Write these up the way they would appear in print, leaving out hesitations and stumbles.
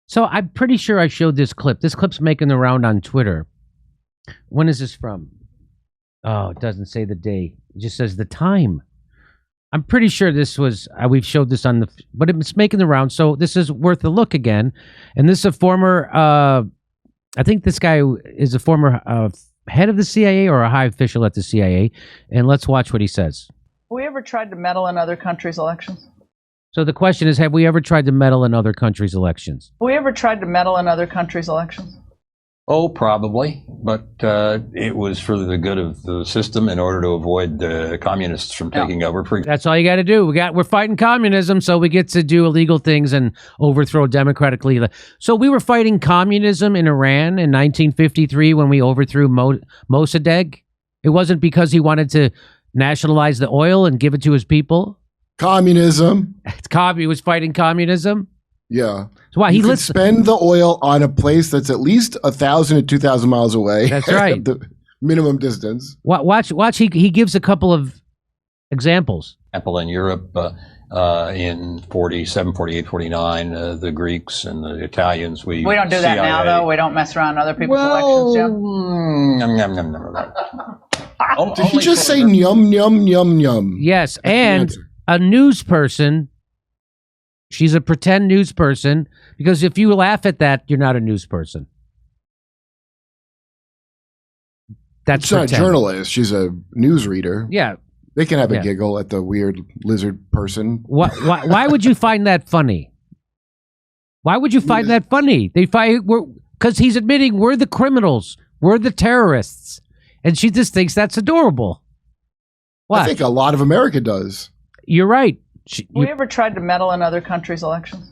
So I'm pretty sure I showed this clip. This clip's making the round on Twitter. When is this from? Oh, it doesn't say the day. It just says the time. I'm pretty sure this was, we've showed this on the, but it's making the round. So this is worth a look again. And this is a former, I think this guy is a former head of the CIA or a high official at the CIA. And let's watch what he says. Have we ever tried to meddle in other countries' elections? So the question is, have we ever tried to meddle in other countries' elections? Have we ever tried to meddle in other countries' elections? Oh, probably, but it was for the good of the system in order to avoid the communists from taking over. That's all you got to do. We're fighting communism, so we get to do illegal things and overthrow democratically. So we were fighting communism in Iran in 1953 when we overthrew Mossadegh. It wasn't because he wanted to nationalize the oil and give it to his people. Communism. He was fighting communism. Yeah. So why he could spend the oil on a place that's at least 1,000 to 2,000 miles away. That's right. The minimum distance. Watch. He gives a couple of examples. Apple in Europe in 47, 48, 49, the Greeks and the Italians. We don't do that now, though. We don't mess around other people's elections, Jim. Did he just say yum, yum, yum, yum? Yes, and a news person. She's a pretend news person, because if you laugh at that, you're not a news person. She's not a journalist. She's a news reader. Yeah. They can have a giggle at the weird lizard person. Why would you find that funny? Why would you find that funny? Because he's admitting we're the criminals. We're the terrorists. And she just thinks that's adorable. I think a lot of America does. You're right. Have we ever tried to meddle in other countries' elections?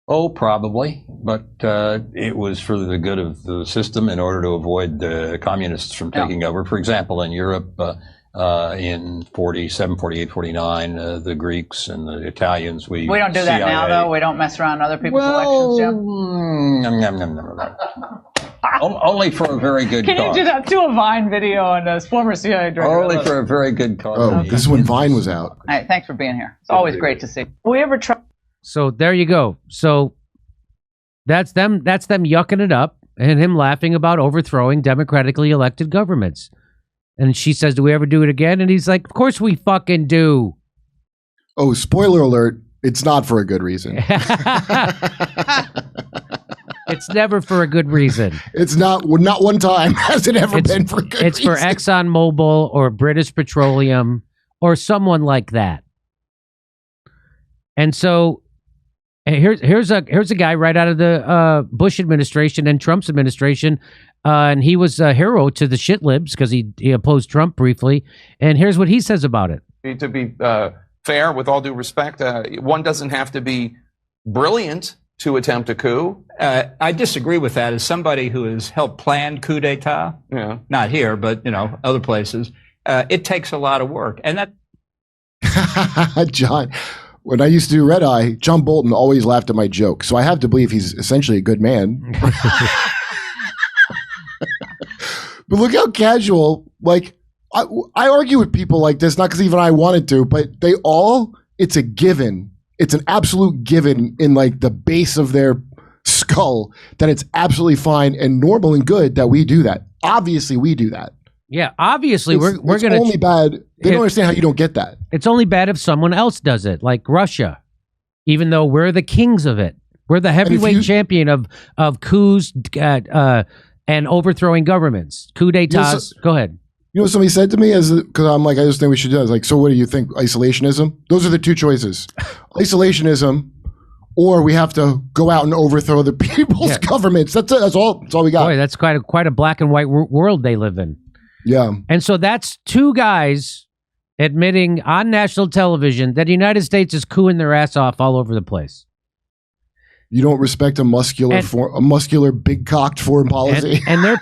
Oh, probably, but it was for the good of the system in order to avoid the communists from taking over. For example, in Europe in 47, 48, 49, the Greeks and the Italians. We don't do that now, though. We don't mess around other people's elections, Jim. Only for a very good cause. Can you do that to a Vine video on a former CIA director? Only for a very good cause. Oh, this is when Vine was out. All right, thanks for being here. It's always great to see. Have we ever tried? So there you go. So that's them yucking it up and him laughing about overthrowing democratically elected governments. And she says, do we ever do it again? And he's like, of course we fucking do. Oh, spoiler alert. It's not for a good reason. It's never for a good reason. It's not one time has it ever been for a good reason. It's for ExxonMobil or British Petroleum or someone like that. And so here's a guy right out of the Bush administration and Trump's administration, and he was a hero to the shit libs because he opposed Trump briefly. And here's what he says about it. To be fair, with all due respect, one doesn't have to be brilliant to attempt a coup. I disagree with that. As somebody who has helped plan coup d'etat, not here, but other places, it takes a lot of work, and that. John, when I used to do Red Eye, John Bolton always laughed at my joke, so I have to believe he's essentially a good man. But look how casual. Like I argue with people like this, not because even I wanted to, but it's a given. It's an absolute given in like the base of their skull that it's absolutely fine and normal and good that we do that. Obviously, we do that. Yeah, obviously, we're going to. It's only bad. They don't understand how you don't get that. It's only bad if someone else does it, like Russia, even though we're the kings of it. We're the heavyweight champion of coups and overthrowing governments, coup d'etats. Go ahead. You know what somebody said to me? Because I'm like, I just think we should do it. I was like, so what do you think? Isolationism? Those are the two choices. Isolationism, or we have to go out and overthrow the people's governments. That's it. That's all we got. Boy, that's quite a black and white world they live in. Yeah. And so that's two guys admitting on national television that the United States is cooing their ass off all over the place. You don't respect a muscular, big-cocked foreign policy. And they're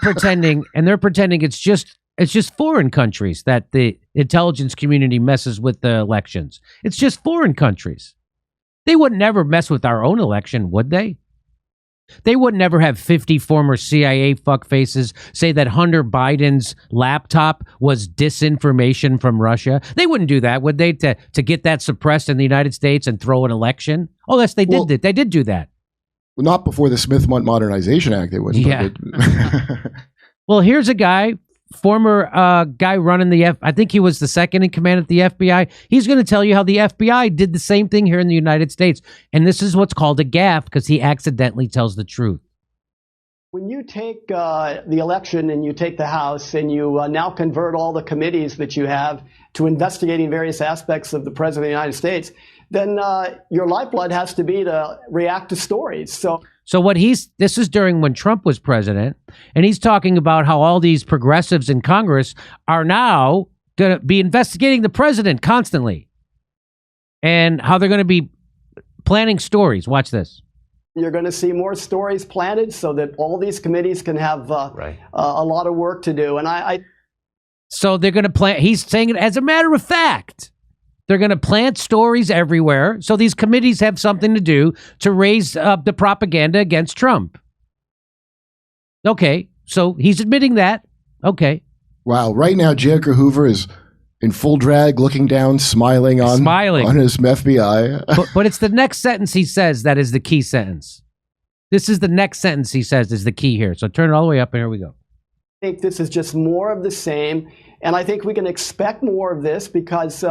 pretending it's just foreign countries that the intelligence community messes with the elections. It's just foreign countries. They would never mess with our own election, would they? They would never have 50 former CIA fuckfaces say that Hunter Biden's laptop was disinformation from Russia. They wouldn't do that, would they, to get that suppressed in the United States and throw an election? Oh, yes, they did. They did do that. Well, not before the Smith Modernization Act, they wouldn't. Yeah. But Well, here's a guy, former guy running I think he was the second in command at the FBI. He's going to tell you how the FBI did the same thing here in the United States. And this is what's called a gaffe because he accidentally tells the truth. When you take the election and you take the House and you now convert all the committees that you have to investigating various aspects of the President of the United States, then your lifeblood has to be to react to stories. So this is during when Trump was president, and he's talking about how all these progressives in Congress are now going to be investigating the president constantly and how they're going to be planning stories. Watch this. You're going to see more stories planted so that all these committees can have a lot of work to do. And So they're going to plant, he's saying it as a matter of fact. They're going to plant stories everywhere so these committees have something to do to raise up the propaganda against Trump. Okay, so he's admitting that. Okay. wow, right now J. Edgar Hoover is in full drag, looking down, smiling on his FBI. but it's the next sentence he says that is the key sentence. This is the next sentence he says is the key here. So turn it all the way up, and here we go. I think this is just more of the same. And I think we can expect more of this because,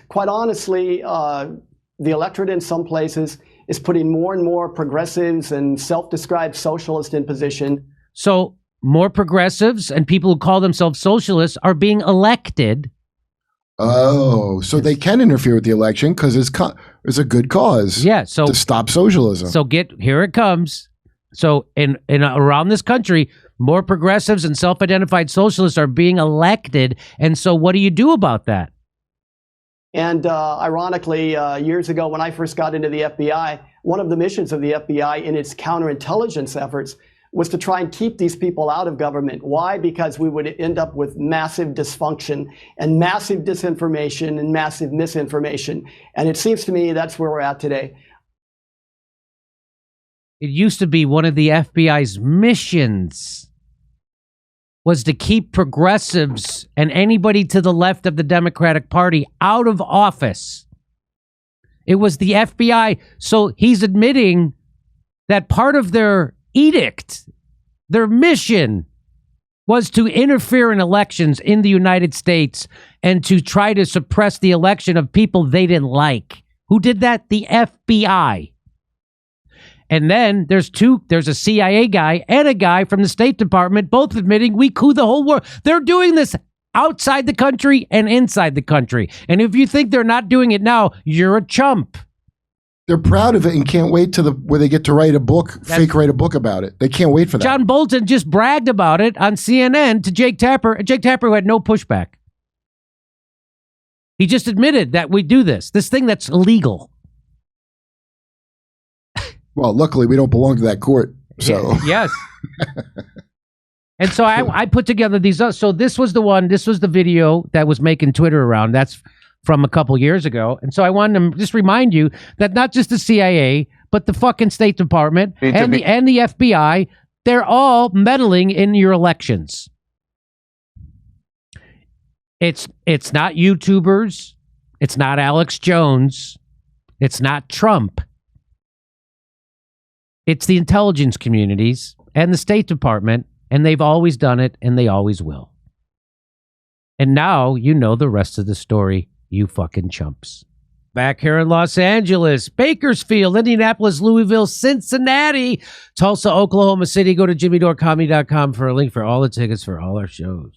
quite honestly, the electorate in some places is putting more and more progressives and self-described socialists in position. So more progressives and people who call themselves socialists are being elected. Oh, so they can interfere with the election because it's a good cause. Yeah, so to stop socialism. So here it comes. So in around this country, more progressives and self-identified socialists are being elected. And so what do you do about that? And ironically, years ago when I first got into the FBI, one of the missions of the FBI in its counterintelligence efforts was to try and keep these people out of government. Why? Because we would end up with massive dysfunction and massive disinformation and massive misinformation. And it seems to me that's where we're at today. It used to be one of the FBI's missions was to keep progressives and anybody to the left of the Democratic Party out of office. It was the FBI. So he's admitting that part of their edict, their mission, was to interfere in elections in the United States and to try to suppress the election of people they didn't like. Who did that? The FBI. And then there's a CIA guy and a guy from the State Department, both admitting we coup the whole world. They're doing this outside the country and inside the country. And if you think they're not doing it now, you're a chump. They're proud of it and can't wait to where they get to write a book, write a book about it. They can't wait for that. John Bolton just bragged about it on CNN to Jake Tapper, and Jake Tapper had no pushback. He just admitted that we do this thing that's illegal. Well, luckily we don't belong to that court. So yes. And so I put together these. So this was the video that was making Twitter around. That's from a couple years ago. And so I wanted to just remind you that not just the CIA, but the fucking State Department and the FBI, they're all meddling in your elections. It's not YouTubers. It's not Alex Jones. It's not Trump. It's the intelligence communities and the State Department, and they've always done it, and they always will. And now you know the rest of the story, you fucking chumps. Back here in Los Angeles, Bakersfield, Indianapolis, Louisville, Cincinnati, Tulsa, Oklahoma City. Go to jimmydorcomedy.com for a link for all the tickets for all our shows.